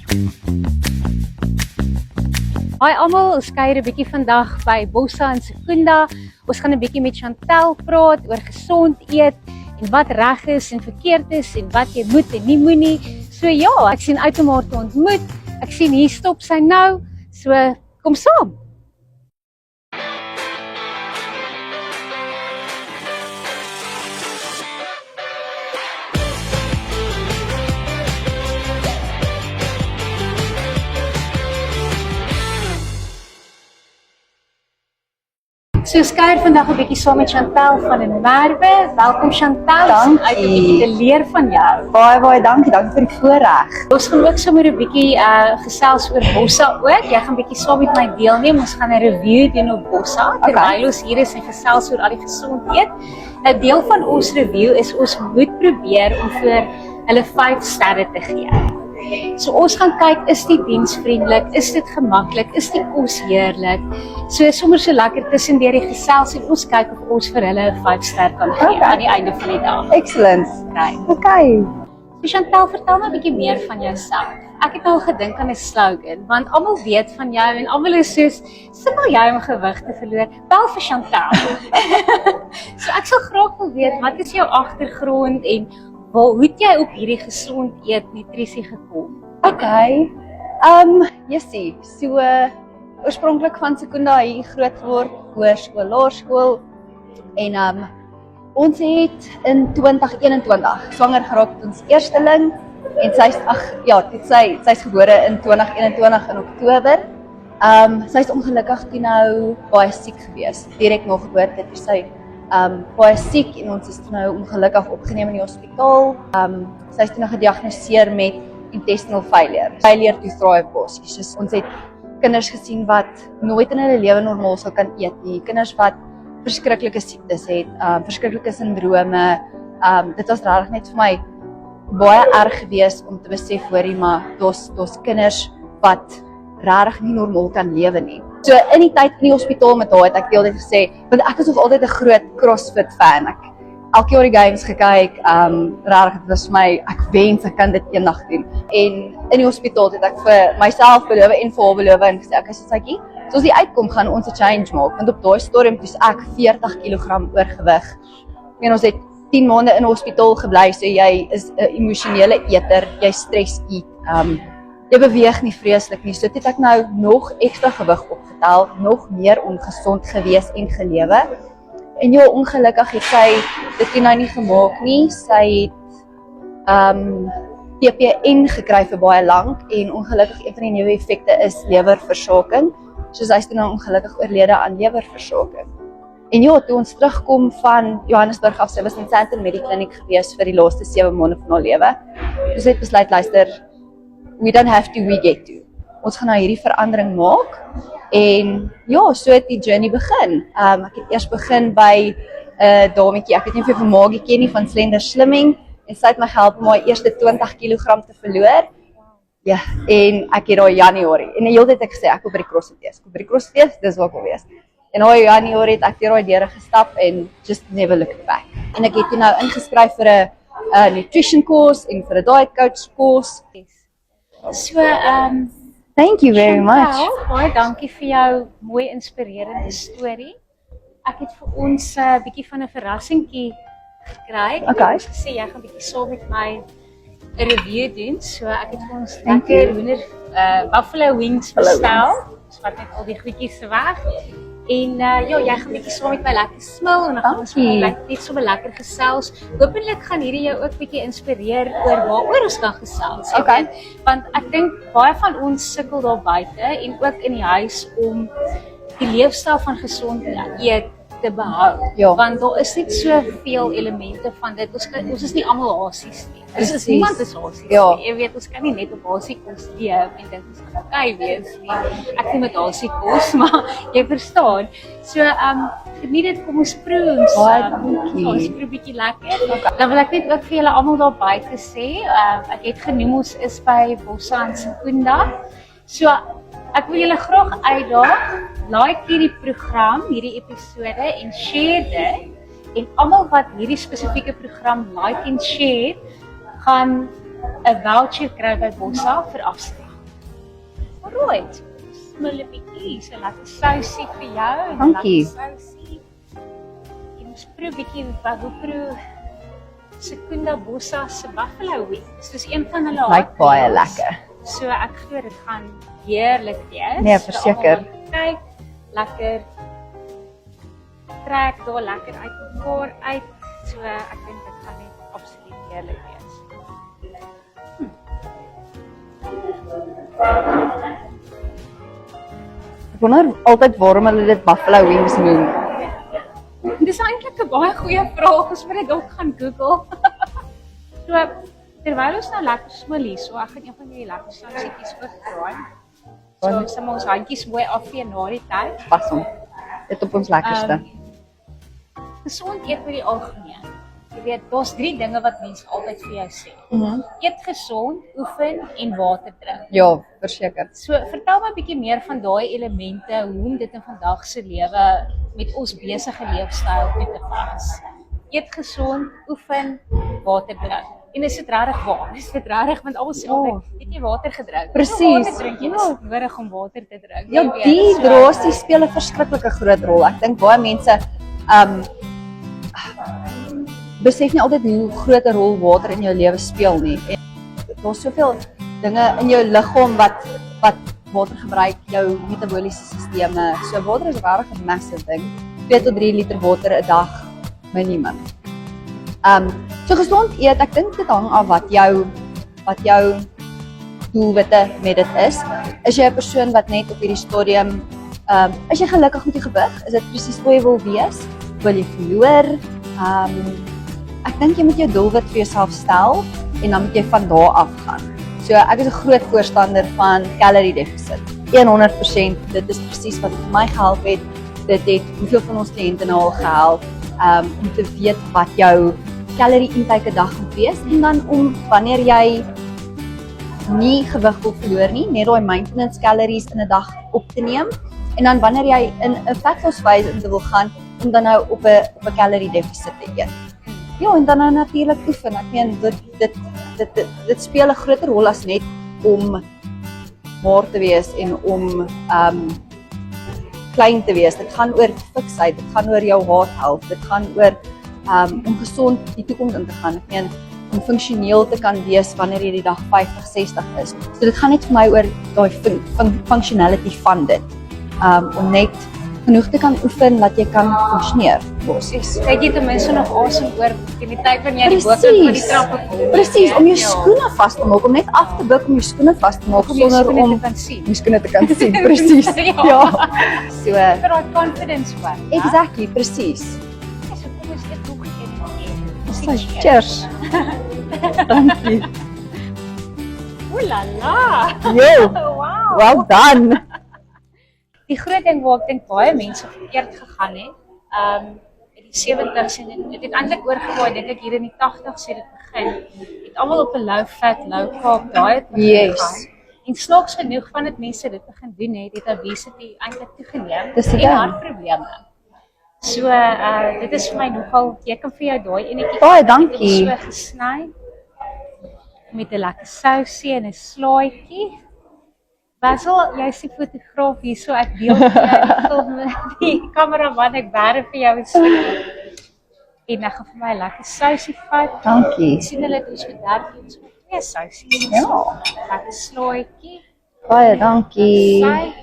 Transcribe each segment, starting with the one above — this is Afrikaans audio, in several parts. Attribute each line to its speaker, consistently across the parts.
Speaker 1: Hi almal, ons kuier 'n bietjie vandag by Bossa in Secunda. Ons gaan 'n bietjie met Chantel praat oor gesond eet en wat reg is en verkeerd is en wat jy moet en nie moenie. So ja, ek sien uit om haar te ontmoet. Ek sien hier stop sy nou. So kom saam. So ons kuier vandag 'n bietjie saam met Chantel van in Merwe. Welkom Chantel.
Speaker 2: Dankie.
Speaker 1: Uit 'n bietjie te leer van jou.
Speaker 2: Baie dankie vir die voorreg.
Speaker 1: Ons gaan ook sommer 'n bietjie gesels oor Bossa ook. Jy gaan 'n bietjie saam met my deelneem. Ons gaan 'n review doen op Bossa terwyl ons hier is en gesels oor al die gesond eet. Nou deel van ons review is ons moet probeer om vir hulle 5 sterre te gee. So ons gaan kyk, is die diensvriendelik, is dit gemaklik, is die kos heerlik. So sommer so lekker tussendeur die gesels en ons kyk of ons vir hulle 'n 5 ster kan gee aan die einde van die dag.
Speaker 2: Excellent.
Speaker 1: Okay. So Chantel, vertel my 'n bietjie meer van jouself. Ek het al gedink aan 'n slogan, want almal weet van jou en almal is soos, sukkel jy om gewig te verloor? Bel vir Chantel. So ek sal graag wil weet, wat is jou agtergrond en hoe het jy op hierdie gesond eet nutrisie gekom?
Speaker 2: Okay. Jessie, so oorspronklik van Secunda hier groot geword, hoërskool, laerskool en ons het in 2021 swanger geraak met ons eersteling en sy's gebore in 2021 in Oktober. Sy's ongelukkig toe nou baie siek gewees. Direk na geboorte het sy baie siek en ons is toe nou ongelukkig opgeneem in die hospitaal. Sy is toe nou gediagnoseer met intestinal failure to thrive basies. Ons het kinders gesien wat nooit in hulle lewe normaal sou kan eet nie. Kinders wat verskriklike siektes het, verskriklike sindrome. Dit was regtig net vir my baie erg geweest om te besef hoorie, maar daar's kinders wat regtig nie normaal kan lewe nie. So in die tyd in die hospitaal met haar het ek altyd gesê, want ek is nog altyd 'n groot CrossFit fan. Ek elke jaar die games gekyk, regtig dit was vir my, ek wens ek kan dit eendag doen. En in die hospitaal het ek vir myself beloof en vir haar beloof en gesê, okay, sytjie, soos die uitkom gaan ons 'n change maak, want op daai stadium toe ek 40 kg oorgewig. En ons het 10 maande in die hospitaal gebly, so jy is 'n emosionele eter, jy stres eet. Jy beweeg nie vreeslik nie, so het ek nou nog ekstra gewig opgetel, nog meer ongesond gewees en gelewe. En ja, ongelukkig het sy dit nou nie gemaak nie. Sy het TPN gekry vir baie lank en ongelukkig een van die neeweffekte is lewerversaking. So sy is nou ongelukkig oorlede aan lewerversaking. En ja, toe ons terugkom van Johannesburg af, sy was in Sandton Medikliniek gewees vir die laaste 7 maande van haar lewe. Dus sy het besluit, luister, we don't have to, we get to. Ons gaan nou hierdie verandering maak. En ja, so het die journey begin. Ek het eers begin by 'n dametjie, ek weet nie of jy vir Maggie ken nie, van Slender Slimming, en sy het my gehelp om haar eerste 20 kg te verloor. Ja, en ek het daai Januarie, en die hele tyd het ek gesê, ek wil by die CrossFit wees, dis wat ek wil wees. En daai Januarie het ek deur daai deure gestap en just never looked back. En ek het nou ingeskryf vir 'n nutrition course en vir 'n diet coach course.
Speaker 1: So,
Speaker 2: Thank you very much.
Speaker 1: Baie dankie vir jou mooi inspirerende storie. Ek het vir ons 'n bietjie van 'n verrassingkie gekry.
Speaker 2: Okay.
Speaker 1: Ek het gesê jy gaan bietjie saam met my 'n review doen. So ek het vir ons lekker hoender buffalo wings bestel. Ons vat net al die goedjies weg. En ja, jy gaan bietjie saam met my lekker smil en dan gaan ons net so lekker gesels. Hoopelik gaan hierdie jou ook bietjie inspireer oor waaroor ons kan gesels.
Speaker 2: Okay.
Speaker 1: Want ek dink baie van ons sukkel daar buite en ook in die huis om die leefstyl van gesond eet te behou.
Speaker 2: Ja.
Speaker 1: Want daar is net soveel elemente van dit. Ons is nie almal hasies nie. Dus niemand is hasies
Speaker 2: Ja.
Speaker 1: nie. Jy weet, ons kan nie net op hasie kos leef en dink ons gaan okay wees nie. Ek nie met hasie kos, maar jy verstaan. So, geniet dit, kom ons proe ons.
Speaker 2: Baie dankie.
Speaker 1: Ons proe bietjie lekker. Dan wil ek net ook vir julle almal daar buite sê, ek het genoem ons is by Bossa in Secunda. So, ek wil julle graag uitdaag, like hierdie program, hierdie episode en share dit. En almal wat hierdie spesifieke program like en share, gaan 'n voucher kry by Bossa vir afslag. Right. Smil 'n bietjie, so lekker sousie vir jou en
Speaker 2: Dankie.
Speaker 1: lekker sousie. Jy moet proe bietjie hoe proe Secunda Bossa se buffalo wings. Dis een van hulle
Speaker 2: Lyk baie
Speaker 1: hot meals.
Speaker 2: lekker.
Speaker 1: So ek glo dit gaan heerlik wees.
Speaker 2: Nee,
Speaker 1: vir
Speaker 2: verseker.
Speaker 1: almal wat kyk, lekker trek daar lekker uit mekaar uit. So ek dink dit gaan net absoluut heerlik wees.
Speaker 2: Ek wonder altyd waarom hulle dit buffalo wings noem.
Speaker 1: Dis eintlik 'n baie goeie vraag, ons moet dit dalk gaan Google. So terwyl ons nou lekker smil hier, so ek gaan een van die lekker sausiekies oordraai. So sommer ons handjies mooi afvee na die tyd.
Speaker 2: Pas hom. Dit op ons lekkerste.
Speaker 1: Gesond eet vir die algemeen. Jy weet, daar's 3 dinge wat mense altyd vir jou sê. Eet gesond, oefen en water drink.
Speaker 2: Ja, verseker.
Speaker 1: So vertel my 'n bietjie meer van daai elemente, hoe om dit in vandag se lewe met ons besige leefstyl toe te pas. Eet gesond, oefen, water drink. En is dit regtig waar? Is dit regtig want almal sê altyd, het jy water gedrink?
Speaker 2: Presies.
Speaker 1: Water drink jy, is nodig om water te drink.
Speaker 2: Ja,
Speaker 1: Jy weet,
Speaker 2: die
Speaker 1: so-
Speaker 2: drasie speel 'n verskriklike groot rol. Ek dink baie mense besef nie altyd hoe groot 'n rol water in jou lewe speel nie. En daar's soveel dinge in jou liggaam wat water gebruik, jou metabooliese sisteme. So water is regtig 'n massive ding. 2 tot 3 liter water 'n dag minimum. So gesond eet, ek dink dit hang af wat jou doelwitte met dit is. Is jy 'n persoon wat net op hierdie stadium is jy gelukkig met die gewig? Is dit presies waar jy wil wees? Wil jy verloor? Ek dink jy moet jou doelwit vir jouself stel en dan moet jy van daar af gaan. So ek is 'n groot voorstander van calorie deficit. 100%, dit is presies wat vir my gehelp het. Dit het hoeveel van ons kliënte nou al gehelp om te weet wat jou calorie intake 'n dag moet wees en dan om wanneer jy nie gewig wil verloor nie, net daai maintenance calories in 'n dag op te neem en dan wanneer jy in 'n fat loss phase in wil gaan om dan nou op 'n calorie deficit te eet. Ja, en dan nou natuurlik oefen. Ek meen dit speel 'n groter rol as net om maar te wees en om klein te wees. Dit gaan oor fiksheid, dit gaan oor jou heart health, dit gaan oor om gesond die toekoms in te gaan. Ek meen om funksioneel te kan wees wanneer jy die dag 50, 60 is. So dit gaan net vir my oor daai functionality van dit. Om net genoeg te kan oefen dat jy kan funksioneer.
Speaker 1: Presies. Kyk jy ten minste nog asem oor teen die tyd wanneer jy die bokant van die trappe kom.
Speaker 2: Presies, om jou skoene vas te maak, om net af te buk om jou skoene vas te maak
Speaker 1: om jou
Speaker 2: sonder
Speaker 1: skoene
Speaker 2: om
Speaker 1: te kan sien.
Speaker 2: jou skoene te kan sien. Presies.
Speaker 1: Ja.
Speaker 2: So,
Speaker 1: Vir daai confidence one.
Speaker 2: exactly, presies.
Speaker 1: So kom ons eet nog een.
Speaker 2: So, cheers. Dankie.
Speaker 1: Ooh la la.
Speaker 2: Yo,
Speaker 1: Wow.
Speaker 2: well done.
Speaker 1: Die groot ding waar ek dink baie mense verkeerd gegaan het, in die 70s en dit het eintlik oorgewaai, dink ek hier in die 80s het dit begin. Het almal op 'n low fat, low carb diet begin
Speaker 2: Yes.
Speaker 1: gaan. En snaaks genoeg van dit mense dit begin doen het obesity eintlik toegeneem
Speaker 2: Dis die
Speaker 1: en
Speaker 2: ding.
Speaker 1: hartprobleme. So dit is vir my nogal, jy kan vir jou daai enetjie
Speaker 2: Baie
Speaker 1: vat, dit
Speaker 2: dankie.
Speaker 1: so gesny met 'n lekker sousie en 'n slaaitjie. Basil, jy's die fotograaf hier, so ek deel vir jou die kameraman, ek bære vir jou 'n stukkie. En ek gaan vir my 'n lekker sousie vat.
Speaker 2: Dankie.
Speaker 1: Ek sien hulle het ons vir 13, so 2 sousies.
Speaker 2: Ja.
Speaker 1: Lekker slaaitjie.
Speaker 2: Baie dankie.
Speaker 1: Sy.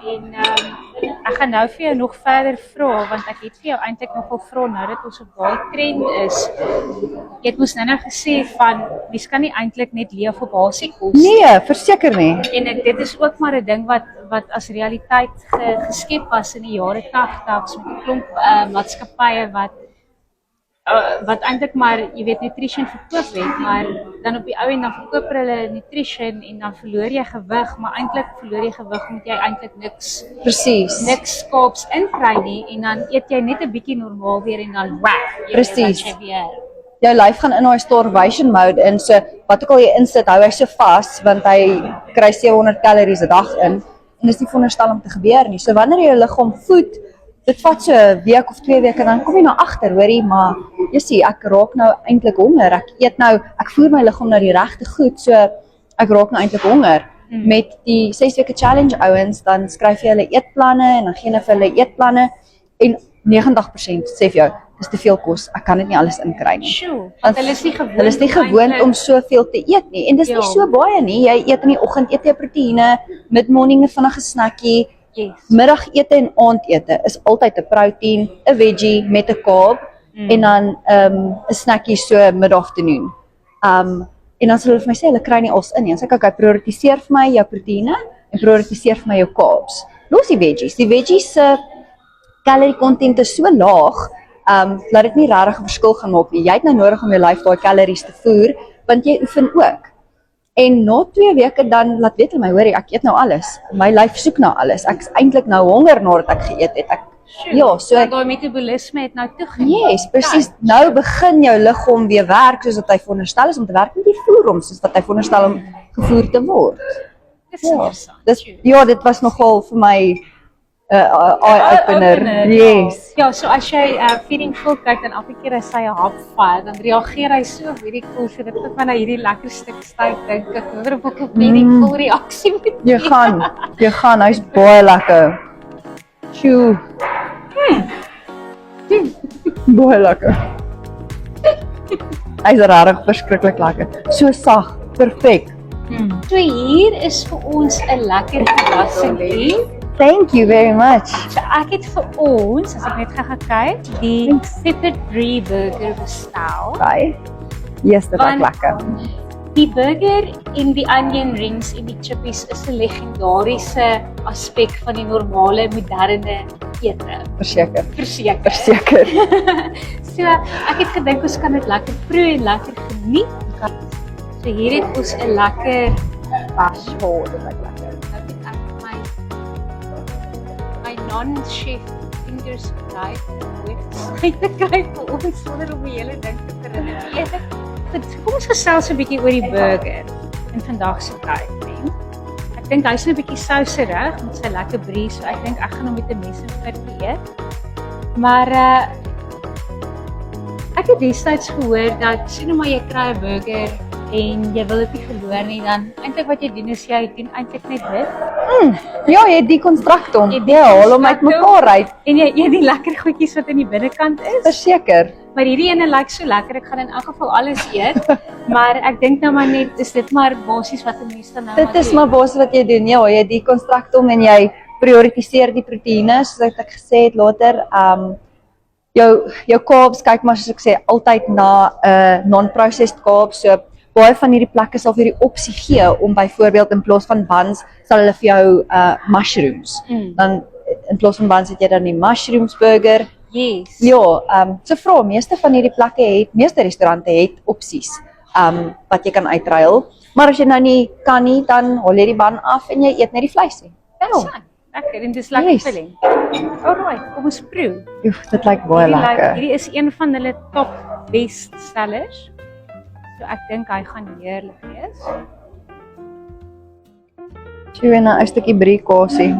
Speaker 1: En ek gaan nou vir jou nog verder vra want ek het vir jou eintlik nogal vra nou dat ons op daai trend is. Jy het mos nou gesê van mens kan nie eintlik net leef op basieskos nie.
Speaker 2: Nee, verseker nie.
Speaker 1: En dit is ook maar 'n ding wat as realiteit geskep was in die jare 80s met 'n klomp maatskappye wat eintlik maar jy weet nutrition verkoop het, maar dan op die ou en dan verkoop hulle nutrition en dan verloor jy gewig, maar eintlik verloor jy gewig omdat jy eintlik
Speaker 2: Presies.
Speaker 1: kaaps inkry nie en dan eet jy net 'n bietjie normaal weer en dan whack.
Speaker 2: Presies.
Speaker 1: Jy weer.
Speaker 2: Jou lyf gaan in daai starvation mode in, so wat ook al jy insit, hou hy so vas want hy kry 700 calories 'n dag in en dis nie veronderstel om te gebeur nie. So wanneer jy jou liggaam voed, dit vat so 'n week of 2 weke dan kom jy nou agter, hoorie, maar jy sien ek raak nou eintlik honger. Ek voer my liggaam nou die regte goed, so ek raak nou eintlik honger. met die 6 weke challenge ouens, dan skryf jy hulle eetplanne en dan gee jy vir hulle eetplanne en 90% sê vir jou, dis te veel kos, ek kan dit nie alles inkry nie.
Speaker 1: Sure, want hulle is nie gewoond.
Speaker 2: Hulle is nie gewoond om soveel te eet nie en dis nie so baie nie. Jy eet in die oggend eet jy proteïene, mid-morning 'n vinnige snackie.
Speaker 1: Yes.
Speaker 2: Middagete en aandete is altyd 'n protein, 'n veggie met 'n carb en dan 'n snackie so mid-afternoon. En dan sê hulle vir my hulle kry nie alles in nie. Dan sê ek okay, prioritiseer vir my jou proteïene en prioritiseer vir my jou carbs. Los die veggies. Die veggies se calorie content is so laag, dat dit nie regtig 'n verskil gaan maak nie. Jy het nou nodig om jou lyf daai calories te voer, want jy oefen ook. En na 2 weke dan laat weet hulle my, hoorie, ek eet nou alles. My lyf soek na alles. Ek is eintlik nou honger nadat ek geëet het. Ja, so
Speaker 1: daai metabolisme het nou toegeneem.
Speaker 2: yes, presies. Nou begin jou liggaam weer werk soos wat hy veronderstel is om te werk, en die voer hom soos wat hy veronderstel om gevoer te word.
Speaker 1: Dis interessant.
Speaker 2: Dit was nogal vir my eye-opener. Yes.
Speaker 1: Ja, so as jy Feeding Full kyk en elke keer as hy 'n hap vat, dan reageer hy so hierdie cool, so dit het my nou hierdie lekker stuk styf dink ek wonder of ek 'n Feeding Full reaksie moet
Speaker 2: Jy gaan, hy's baie lekker. Tjoe. Baie lekker. Hy's regtig verskriklik lekker. So sag, perfek.
Speaker 1: So hier is vir ons 'n lekker verrassingkie.
Speaker 2: Thank you very much.
Speaker 1: So ek het vir ons, as ek net gaan kyk, die Peppered Brie burger bestel.
Speaker 2: Bye. Yes, dit is lekker.
Speaker 1: Die burger en die onion rings en die chippies is 'n legendariese aspek van die normale moderne ete.
Speaker 2: Verseker.
Speaker 1: Verseker. So ek het gedink ons kan dit lekker proe en lekker geniet. So hier het ons 'n lekker
Speaker 2: Basho, dit is lekker.
Speaker 1: nou het ek my non-chef fingers gekry te kry vir ons sonder om die hele ding te verrigteer. Goed, kom ons gesels 'n bietjie oor die burger in vandag se tyd, né? Ek dink hy's 'n bietjie souserig met sy lekker brie, so ek dink ek gaan hom met 'n mes en vork eet. Maar ek het destyds gehoor dat sien nou maar jy kry 'n burger en jy wil dit nie verloor nie, dan eintlik wat jy doen is jy doen eintlik net dit.
Speaker 2: Ja, jy deconstruct hom. Ja, haal hom uit mekaar uit.
Speaker 1: En jy eet die lekker goedjies wat in die binnekant is.
Speaker 2: Verseker.
Speaker 1: Maar hierdie ene lyk so lekker, ek gaan in elk geval alles eet. Maar ek dink nou maar net, is dit maar basies wat 'n mens dan nou
Speaker 2: Dit is maar basies wat jy doen. Ja, jy deconstruct hom en jy prioritiseer die proteïene, soos ek gesê het later. Jou carbs, kyk maar soos ek sê, altyd na non-processed carbs. So baie van hierdie plekke sal vir die opsie gee om byvoorbeeld in plaas van buns sal hulle vir jou mushrooms. Dan in plaas van buns het jy dan die mushrooms burger.
Speaker 1: Yes.
Speaker 2: Ja, so vra, meeste van hierdie plekke meeste restaurante het opsies wat jy kan uitruil. Maar as jy nou nie kan nie, dan haal jy die bun af en jy eet net die vleis.
Speaker 1: Lekker, en dis lekker filling. Alright, kom ons proe.
Speaker 2: Dit lyk baie lekker.
Speaker 1: Hierdie is een van hulle top bestsellers. So ek dink hy gaan heerlik wees.
Speaker 2: Tjoe, en 'n stukkie brie kasie.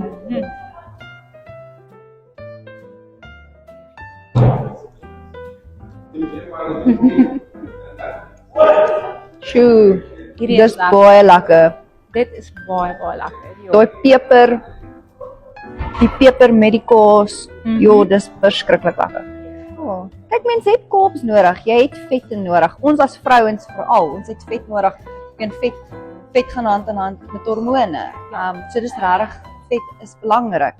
Speaker 2: Tjoe, dis baie lekker.
Speaker 1: Dit is baie lekker.
Speaker 2: Daai peper, die peper met die kaas, dis verskriklik lekker. Kyk, mense het carbs nodig, jy het vette nodig. Ons as vrouens veral, ons het vet nodig. En vet gaan hand in hand met hormone. So dis regtig, vet is belangrik.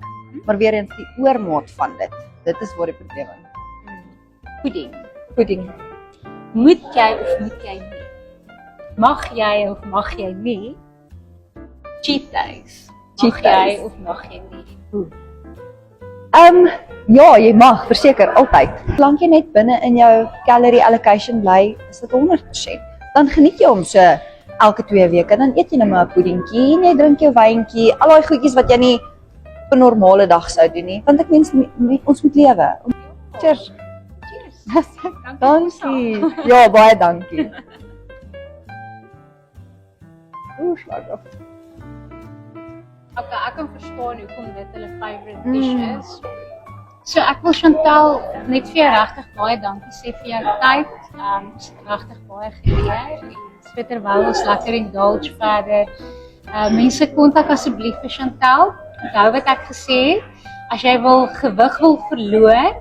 Speaker 2: Maar weer eens die oormaat van dit is waar die probleem is. Pudding.
Speaker 1: Moet jy of moet jy nie? Mag jy of mag jy nie? Cheat days. Mag jy of mag jy nie?
Speaker 2: Ja, jy mag, verseker, altyd. Solank jy net binne in jou calorie allocation bly, is dit 100%. Dan geniet jy hom so elke 2 weke, dan eet jy net maar 'n puddingkie en jy drink jou wyntjie, al daai goedjies wat jy nie op 'n normale dag sou doen nie, want ek mens ons moet lewe. Cheers. Dankie. Ja, baie dankie. Slag af.
Speaker 1: Okay, ek kan verstaan hoekom dit hulle favourite dish is. So ek wil Chantal net vir jou regtig baie dankie sê vir jou tyd. Ons het regtig baie geleer. So terwyl ons lekker indulge verder, Mense kontak asseblief vir Chantel. Onthou wat ek gesê het, as jy gewig wil verloor,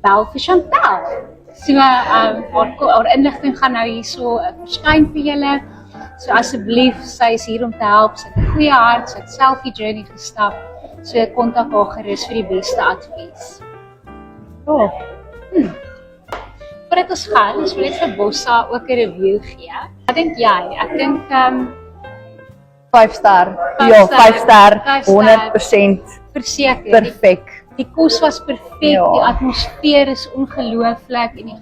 Speaker 1: bel vir Chantel. So, haar inligting gaan nou hierso verskyn vir julle. So asseblief, sy is hier om te help, sy het 'n goeie hart, sy het self die journey gestap. So kontak haar gerus vir die beste advies. Voordat ons gaan, ons wil net vir Bossa ook 'n review gee. Wat dink jy? Ek dink
Speaker 2: 5 ster.
Speaker 1: Vyf
Speaker 2: Ja,
Speaker 1: ster.
Speaker 2: 5 ster,
Speaker 1: Vyf ster.
Speaker 2: 100%
Speaker 1: verseker,
Speaker 2: perfek.
Speaker 1: die kos was perfek,
Speaker 2: Ja.
Speaker 1: die atmosfeer is ongelooflik en die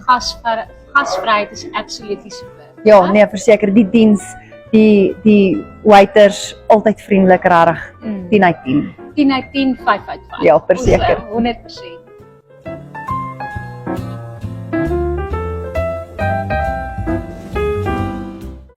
Speaker 1: gasvryheid is absoluut super.
Speaker 2: Ja, nee, verseker die diens, die waiters altyd vriendelik, regtig. 10 uit 10.
Speaker 1: 10 uit 10, 5 uit 5.
Speaker 2: Ja, verseker.
Speaker 1: 100%.